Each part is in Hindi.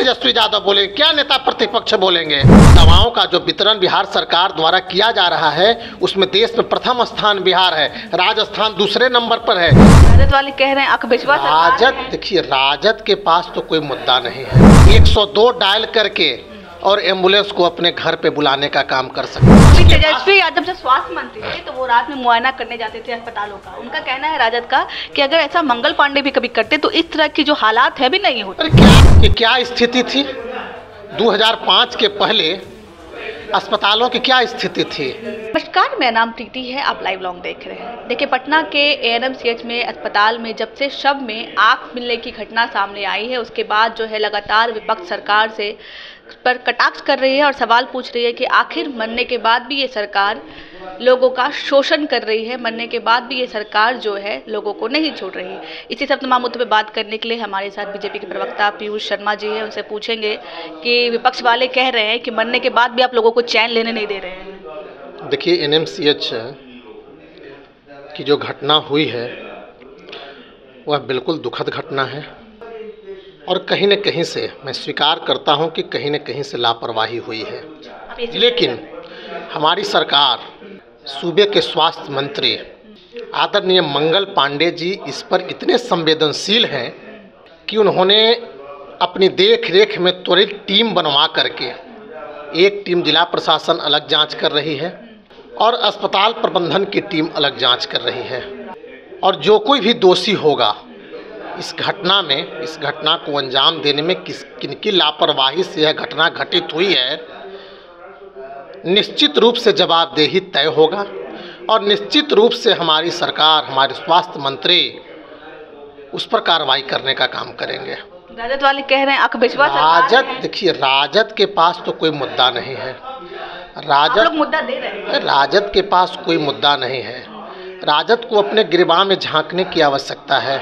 तेजस्वी यादव बोलेंगे, क्या नेता प्रतिपक्ष बोलेंगे? दवाओं का जो वितरण बिहार सरकार द्वारा किया जा रहा है उसमें देश में प्रथम स्थान बिहार है, राजस्थान दूसरे नंबर पर है। राजद वाले कह रहे हैं अखबिशवा राजद, देखिए राजद के पास तो कोई मुद्दा नहीं है। 102 डायल करके और एम्बुलेंस को अपने घर पे बुलाने का काम कर सकते हैं। तेजस्वी यादव जब स्वास्थ्य मंत्री थे तो वो रात में मुआयना करने जाते थे अस्पतालों का। उनका कहना है राजद का कि अगर ऐसा मंगल पांडे भी कभी करते तो इस तरह की जो हालात है भी नहीं होते। क्या स्थिति थी 2005 के पहले अस्पतालों की, क्या स्थिति थी? नमस्कार, मेरा नाम प्रीति है, आप लाइव लॉन्ग देख रहे हैं। देखिए, पटना के एएनएमसीएच में अस्पताल में जब से शव में आंख मिलने की घटना सामने आई है उसके बाद जो है लगातार विपक्ष सरकार से पर कटाक्ष कर रही है और सवाल पूछ रही है कि आखिर मरने के बाद भी ये सरकार लोगों का शोषण कर रही है, मरने के बाद भी ये सरकार जो है लोगों को नहीं छोड़ रही है। इसी सब तमाम मुद्दों पे बात करने के लिए हमारे साथ बीजेपी के प्रवक्ता पीयूष शर्मा जी हैं। उनसे पूछेंगे कि विपक्ष वाले कह रहे हैं कि मरने के बाद भी आप लोगों को चैन लेने नहीं दे रहे हैं। देखिए, एएनएमसीएच की जो घटना हुई है वह बिल्कुल दुखद घटना है और कहीं न कहीं से मैं स्वीकार करता हूं कि कहीं न कहीं से लापरवाही हुई है। लेकिन हमारी सरकार, सूबे के स्वास्थ्य मंत्री आदरणीय मंगल पांडे जी इस पर इतने संवेदनशील हैं कि उन्होंने अपनी देख रेख में त्वरित टीम बनवा करके, एक टीम जिला प्रशासन अलग जांच कर रही है और अस्पताल प्रबंधन की टीम अलग जांच कर रही है, और जो कोई भी दोषी होगा इस घटना में, इस घटना को अंजाम देने में किनकी लापरवाही से यह घटना घटित हुई है, निश्चित रूप से जवाबदेही तय होगा और निश्चित रूप से हमारी सरकार, हमारे स्वास्थ्य मंत्री उस पर कार्रवाई करने का काम करेंगे। राजद वाले कह रहे हैं अखबिशवा राजद, देखिए राजद के पास तो कोई मुद्दा नहीं है। राजद मुद्दा दे रहे हैं। राजद के पास कोई मुद्दा नहीं है। राजद को अपने गिरबान में झांकने की आवश्यकता है।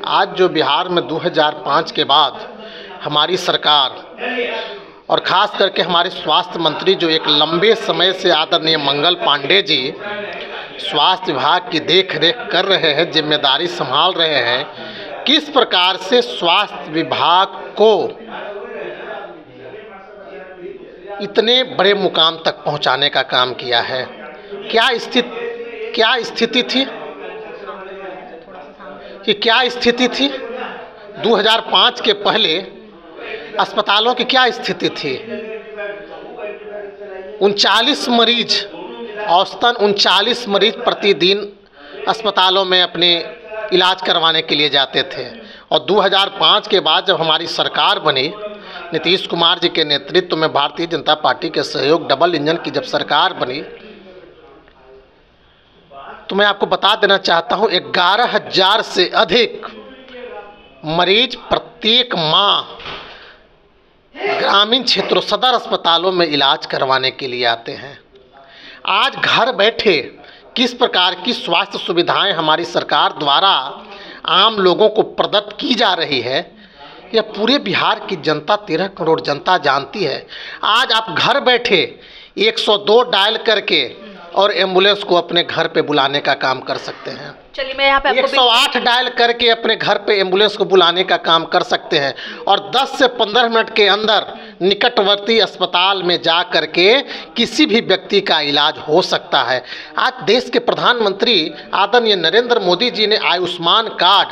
आज जो बिहार में 2005 के बाद हमारी सरकार और ख़ास करके हमारे स्वास्थ्य मंत्री जो एक लंबे समय से आदरणीय मंगल पांडे जी स्वास्थ्य विभाग की देख रेख कर रहे हैं, जिम्मेदारी संभाल रहे हैं, किस प्रकार से स्वास्थ्य विभाग को इतने बड़े मुकाम तक पहुंचाने का काम किया है। क्या स्थिति थी कि क्या स्थिति थी 2005 के पहले अस्पतालों की क्या स्थिति थी? 39 मरीज, औसतन 39 मरीज प्रतिदिन अस्पतालों में अपने इलाज करवाने के लिए जाते थे। और 2005 के बाद जब हमारी सरकार बनी, नीतीश कुमार जी के नेतृत्व में भारतीय जनता पार्टी के सहयोग डबल इंजन की जब सरकार बनी, तो मैं आपको बता देना चाहता हूं 11,000 से अधिक मरीज प्रत्येक माह ग्रामीण क्षेत्रों, सदर अस्पतालों में इलाज करवाने के लिए आते हैं। आज घर बैठे किस प्रकार की स्वास्थ्य सुविधाएं हमारी सरकार द्वारा आम लोगों को प्रदत्त की जा रही है, यह पूरे बिहार की जनता, 13 करोड़ जनता जानती है। आज आप घर बैठे 102 डायल करके और एम्बुलेंस को अपने घर पे बुलाने का काम कर सकते हैं। चलिए, मैं यहाँ पे 108 डायल करके अपने घर पे एम्बुलेंस को बुलाने का काम कर सकते हैं और 10 से 15 मिनट के अंदर निकटवर्ती अस्पताल में जा करके किसी भी व्यक्ति का इलाज हो सकता है। आज देश के प्रधानमंत्री आदरणीय नरेंद्र मोदी जी ने आयुष्मान कार्ड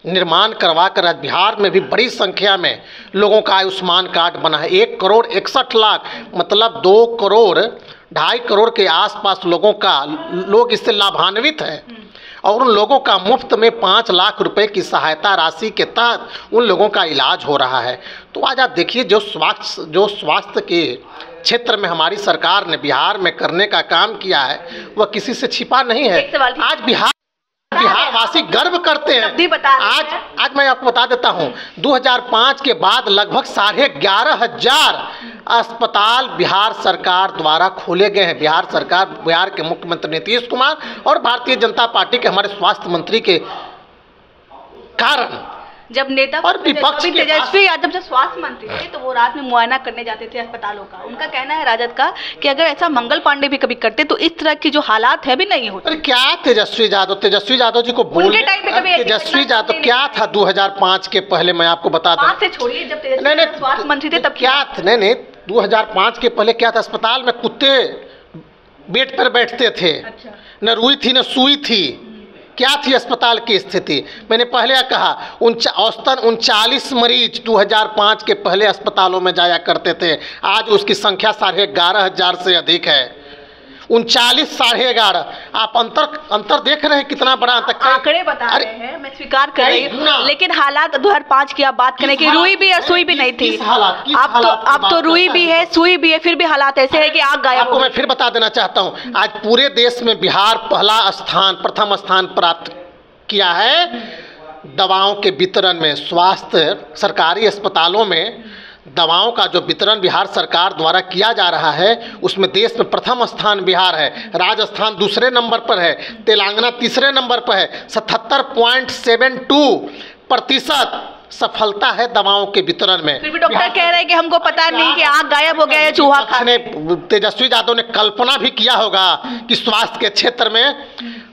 निर्माण करवा कर आज बिहार में भी बड़ी संख्या में लोगों का आयुष्मान कार्ड बना है। 1 करोड़ 61 लाख, मतलब 2 करोड़ 2.5 करोड़ के आसपास लोग इससे लाभान्वित हैं और उन लोगों का मुफ्त में 5 लाख रुपए की सहायता राशि के तहत उन लोगों का इलाज हो रहा है। तो आज आप देखिए, जो स्वास्थ्य के क्षेत्र में हमारी सरकार ने बिहार में करने का काम किया है वह किसी से छिपा नहीं है। आज बिहारवासी गर्व करते हैं। आज मैं आपको बता देता हूं, 2005 के बाद लगभग 11,500 अस्पताल बिहार सरकार द्वारा खोले गए हैं। बिहार के मुख्यमंत्री नीतीश कुमार और भारतीय जनता पार्टी के हमारे स्वास्थ्य मंत्री के कारण जब नेता और विपक्ष के तेजस्वी यादव जब स्वास्थ्य मंत्री थे तो वो रात में मुआयना करने जाते थे अस्पतालों का। उनका कहना है राजद का कि अगर ऐसा मंगल पांडे भी कभी करते तो इस तरह की जो हालात है भी नहीं होते। अरे क्या तेजस्वी यादव जी को बोल, तेजस्वी यादव क्या था 2005 के पहले, मैं आपको बता दूं। से छोड़िए, जब तेजस्वी स्वास्थ्य मंत्री थे तब क्या, नहीं 2005 के पहले क्या था, अस्पताल में कुत्ते बेड पर बैठते थे। अच्छा। न रुई थी न सुई थी। क्या थी अस्पताल की स्थिति? मैंने पहले कहा औसतन 39 मरीज 2005 के पहले अस्पतालों में जाया करते थे। आज उसकी संख्या 11,500 से अधिक है। 39 11,500। आप अंतर देख रहे हैं कितना बड़ा अंतर। आंकड़े बता रहे हैं, मैं स्वीकार कर रही हूँ, लेकिन हालात 2005 की आप बात करें कि रुई भी और सुई भी नहीं थी। अब तो रुई भी है, सुई भी है, फिर भी हालात ऐसे है कि आग गायब। आपको मैं फिर बता देना चाहता हूँ, आज पूरे देश में बिहार प्रथम स्थान प्राप्त किया है दवाओं के वितरण में। स्वास्थ्य सरकारी अस्पतालों में दवाओं का जो वितरण बिहार सरकार द्वारा किया जा रहा है उसमें देश में प्रथम स्थान बिहार है। राजस्थान दूसरे नंबर पर है, तेलंगाना तीसरे नंबर पर है। 77.72% सफलता है दवाओं के वितरण में। फिर भी डॉक्टर कह रहे हैं कि हमको पता नहीं कि आग गायब हो गया है, चूहा खा। तेजस्वी यादव ने कल्पना भी किया होगा कि स्वास्थ्य के क्षेत्र में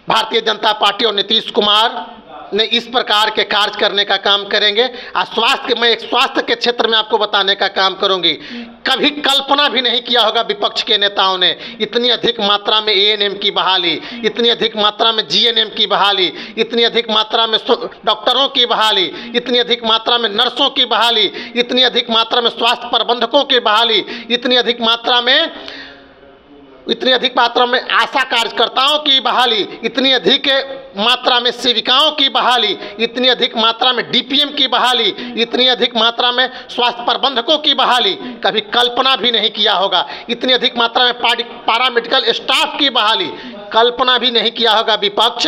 भारतीय जनता पार्टी और नीतीश कुमार ने इस प्रकार के कार्य करने का काम करेंगे। मैं एक स्वास्थ्य के क्षेत्र में आपको बताने का काम करूंगी। कभी कल्पना भी नहीं किया होगा विपक्ष के नेताओं ने इतनी अधिक मात्रा में ANM की बहाली, इतनी अधिक मात्रा में GNM की बहाली, इतनी अधिक मात्रा में डॉक्टरों की बहाली, इतनी अधिक मात्रा में नर्सों की बहाली, इतनी अधिक मात्रा में स्वास्थ्य प्रबंधकों की बहाली, इतनी अधिक मात्रा में आशा कार्यकर्ताओं की बहाली, इतनी अधिक मात्रा में सेविकाओं की बहाली, इतनी अधिक मात्रा में DPM की बहाली, इतनी अधिक मात्रा में स्वास्थ्य प्रबंधकों की बहाली कभी कल्पना भी नहीं किया होगा। इतनी अधिक मात्रा में पैरामेडिकल स्टाफ की बहाली कल्पना भी नहीं किया होगा विपक्ष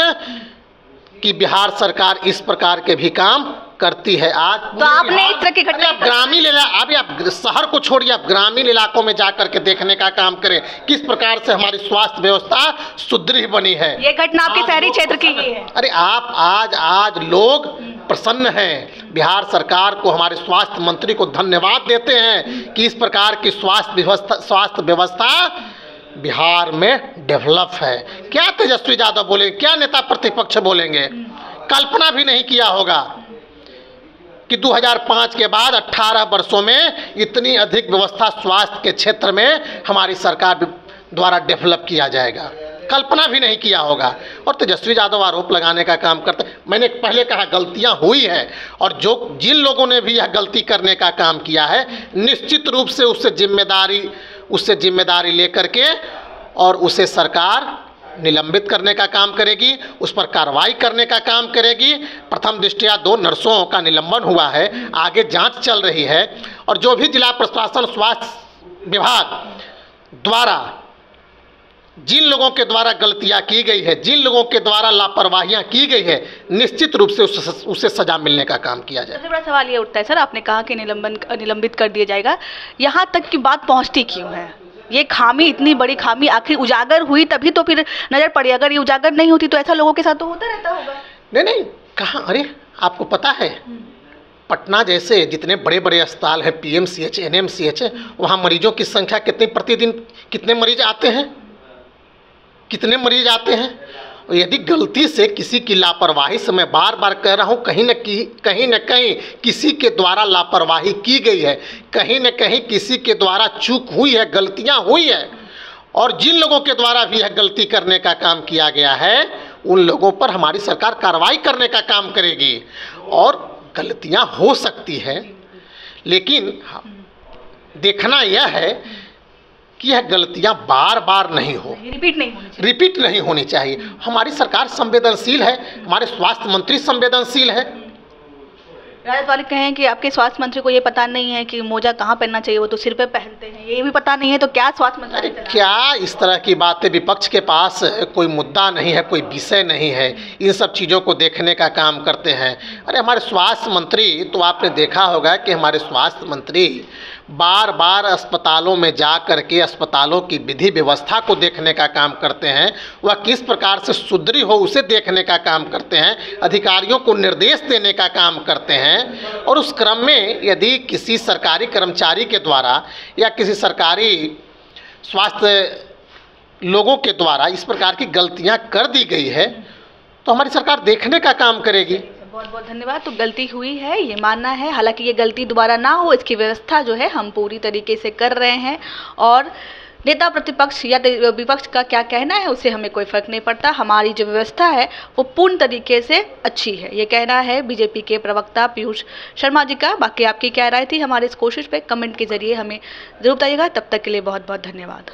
कि बिहार सरकार इस प्रकार के भी काम करती है। आज तो आपने इस तरह की घटना, ग्रामीण अभी आप शहर को छोड़िए, आप ग्रामीण इलाकों में जाकर के देखने का काम करें किस प्रकार से हमारी स्वास्थ्य व्यवस्था सुदृढ़ बनी है। ये घटना आपके शहरी क्षेत्र की ही है। अरे आप आज लोग प्रसन्न हैं, बिहार सरकार को, हमारे स्वास्थ्य मंत्री को धन्यवाद देते हैं कि इस प्रकार की स्वास्थ्य व्यवस्था बिहार में डेवलप है। क्या तेजस्वी यादव बोलेंगे, क्या नेता प्रतिपक्ष बोलेंगे? कल्पना भी नहीं किया होगा कि 2005 के बाद 18 वर्षों में इतनी अधिक व्यवस्था स्वास्थ्य के क्षेत्र में हमारी सरकार द्वारा डेवलप किया जाएगा। कल्पना भी नहीं किया होगा। और तेजस्वी यादव आरोप लगाने का काम करते, मैंने पहले कहा गलतियां हुई है, और जिन लोगों ने भी यह गलती करने का काम किया है निश्चित रूप से उससे जिम्मेदारी लेकर के और उसे सरकार निलंबित करने का काम करेगी, उस पर कार्रवाई करने का काम करेगी। प्रथम दृष्टया 2 नर्सों का निलंबन हुआ है, आगे जांच चल रही है। और जो भी जिला प्रशासन स्वास्थ्य विभाग द्वारा जिन लोगों के द्वारा गलतियां की गई है, जिन लोगों के द्वारा लापरवाहियां की गई है, निश्चित रूप से उसे सजा मिलने का काम किया जाए। सबसे बड़ा सवाल ये उठता है सर, आपने कहा कि निलंबित कर दिया जाएगा, यहाँ तक की बात पहुँचती क्यों है? ये खामी, इतनी बड़ी खामी आखिर उजागर हुई तभी तो फिर नजर पड़ी। अगर ये उजागर नहीं होती तो ऐसा लोगों के साथ तो होता रहता होगा। नहीं कहाँ, अरे आपको पता है पटना जैसे जितने बड़े बड़े अस्पताल हैं, PMCH, NMCH, वहाँ मरीजों की संख्या प्रतिदिन कितने मरीज आते हैं। यदि गलती से किसी की लापरवाही से, मैं बार बार कह रहा हूँ, कहीं न कहीं किसी के द्वारा लापरवाही की गई है, कहीं न कहीं किसी के द्वारा चूक हुई है, गलतियाँ हुई है, और जिन लोगों के द्वारा भी यह गलती करने का काम किया गया है उन लोगों पर हमारी सरकार कार्रवाई करने का काम करेगी। और गलतियाँ हो सकती हैं, लेकिन देखना यह है कि यह गलतियां बार बार नहीं हो, रिपीट नहीं होनी चाहिए। हमारी सरकार संवेदनशील है, हमारे स्वास्थ्य मंत्री संवेदनशील है। राजद वाले कहें कि आपके स्वास्थ्य मंत्री को ये पता नहीं है कि मोजा कहाँ पहनना चाहिए, वो तो सिर पे पहनते हैं, ये भी पता नहीं है, तो क्या स्वास्थ्य मंत्री? क्या इस तरह की बातें? विपक्ष के पास कोई मुद्दा नहीं है, कोई विषय नहीं है, इन सब चीज़ों को देखने का काम करते हैं। अरे हमारे स्वास्थ्य मंत्री, तो आपने देखा होगा कि हमारे स्वास्थ्य मंत्री बार बार अस्पतालों में जा करके अस्पतालों की विधि व्यवस्था को देखने का काम करते हैं, वह किस प्रकार से सुदृढ़ हो उसे देखने का काम करते हैं, अधिकारियों को निर्देश देने का काम करते हैं। हैं और उस क्रम में यदि किसी सरकारी कर्मचारी के द्वारा या किसी सरकारी स्वास्थ्य लोगों के द्वारा इस प्रकार की गलतियां कर दी गई है तो हमारी सरकार देखने का काम करेगी। बहुत बहुत धन्यवाद। तो गलती हुई है ये मानना है, हालांकि ये गलती दोबारा ना हो इसकी व्यवस्था जो है हम पूरी तरीके से कर रहे हैं और नेता प्रतिपक्ष या विपक्ष का क्या कहना है उससे हमें कोई फर्क नहीं पड़ता। हमारी जो व्यवस्था है वो पूर्ण तरीके से अच्छी है, ये कहना है बीजेपी के प्रवक्ता पीयूष शर्मा जी का। बाकी आपकी क्या राय थी हमारे इस कोशिश पे कमेंट के जरिए हमें जरूर बताइएगा। तब तक के लिए बहुत बहुत धन्यवाद।